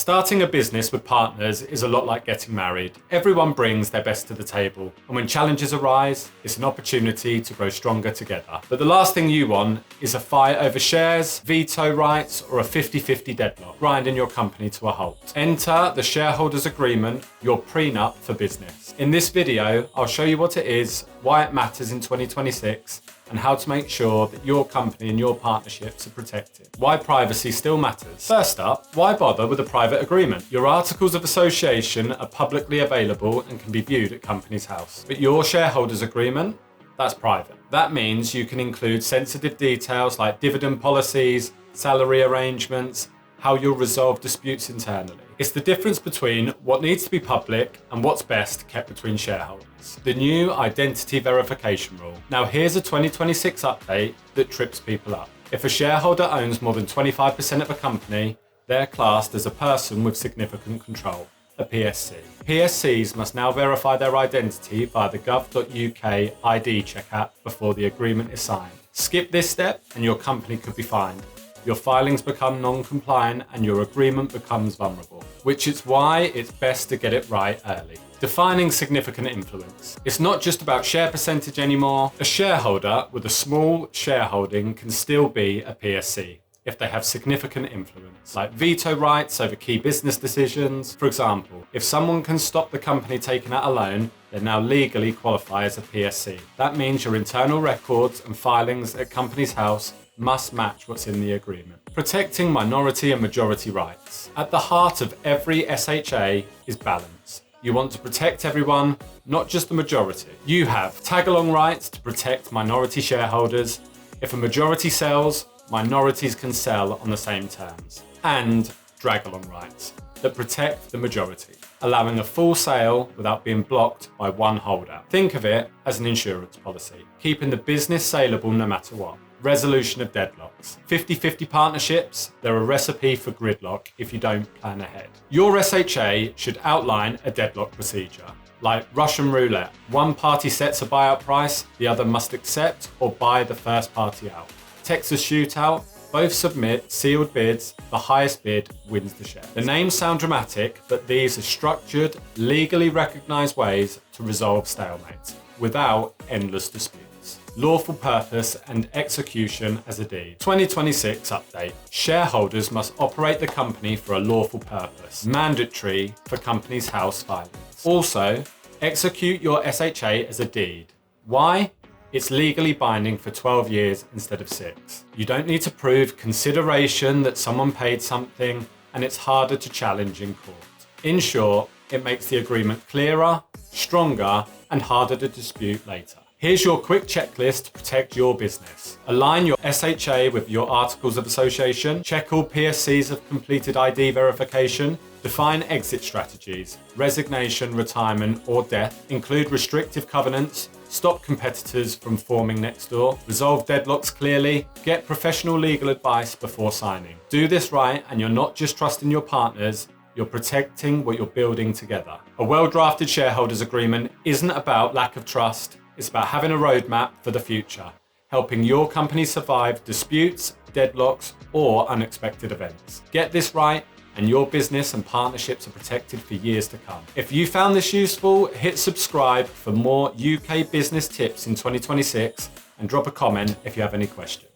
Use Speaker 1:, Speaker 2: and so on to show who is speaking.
Speaker 1: Starting a business with partners is a lot like getting married. Everyone brings their best to the table, and when challenges arise, it's an opportunity to grow stronger together. But the last thing you want is a fight over shares, veto rights, or a 50-50 deadlock, grinding your company to a halt. Enter the shareholders agreement, your prenup for business. In this video, I'll show you what it is, why it matters in 2026, and how to make sure that your company and your partnerships are protected. Why privacy still matters. First up, why bother with a private agreement? Your articles of association are publicly available and can be viewed at Companies House. But your shareholders agreement, that's private. That means you can include sensitive details like dividend policies, salary arrangements, how you'll resolve disputes internally. It's the difference between what needs to be public and what's best kept between shareholders. The new identity verification rule. Now here's a 2026 update that trips people up. If a shareholder owns more than 25% of a company, they're classed as a person with significant control, a PSC. PSCs must now verify their identity via the gov.uk ID check app before the agreement is signed. Skip this step and your company could be fined. Your filings become non-compliant and your agreement becomes vulnerable, which is why it's best to get it right early. Defining significant influence. It's not just about share percentage anymore. A shareholder with a small shareholding can still be a PSC if they have significant influence, like veto rights over key business decisions. For example, if someone can stop the company taking out a loan, they now legally qualify as a PSC. That means your internal records and filings at Companies House must match what's in the agreement. Protecting minority and majority rights. At the heart of every SHA is balance. You want to protect everyone, not just the majority. You have tag-along rights to protect minority shareholders. If a majority sells, minorities can sell on the same terms. And drag-along rights that protect the majority, allowing a full sale without being blocked by one holdout. Think of it as an insurance policy, keeping the business saleable no matter what. Resolution of deadlocks. 50-50 partnerships, they're a recipe for gridlock if you don't plan ahead. Your SHA should outline a deadlock procedure, like Russian roulette. One party sets a buyout price, the other must accept or buy the first party out. Texas shootout, both submit sealed bids, the highest bid wins the share. The names sound dramatic, but these are structured, legally recognised ways to resolve stalemates without endless disputes. Lawful purpose and execution as a deed. 2026 update. Shareholders must operate the company for a lawful purpose. Mandatory for Companies House filings. Also, execute your SHA as a deed. Why? It's legally binding for 12 years instead of 6. You don't need to prove consideration that someone paid something, and it's harder to challenge in court. In short, it makes the agreement clearer, stronger, and harder to dispute later. Here's your quick checklist to protect your business. Align your SHA with your articles of association. Check all PSCs have completed ID verification. Define exit strategies, resignation, retirement, or death. Include restrictive covenants. Stop competitors from forming next door. Resolve deadlocks clearly. Get professional legal advice before signing. Do this right, and you're not just trusting your partners, you're protecting what you're building together. A well-drafted shareholders agreement isn't about lack of trust. It's about having a roadmap for the future, helping your company survive disputes, deadlocks, or unexpected events. Get this right, and your business and partnerships are protected for years to come. If you found this useful, hit subscribe for more UK business tips in 2026, and drop a comment if you have any questions.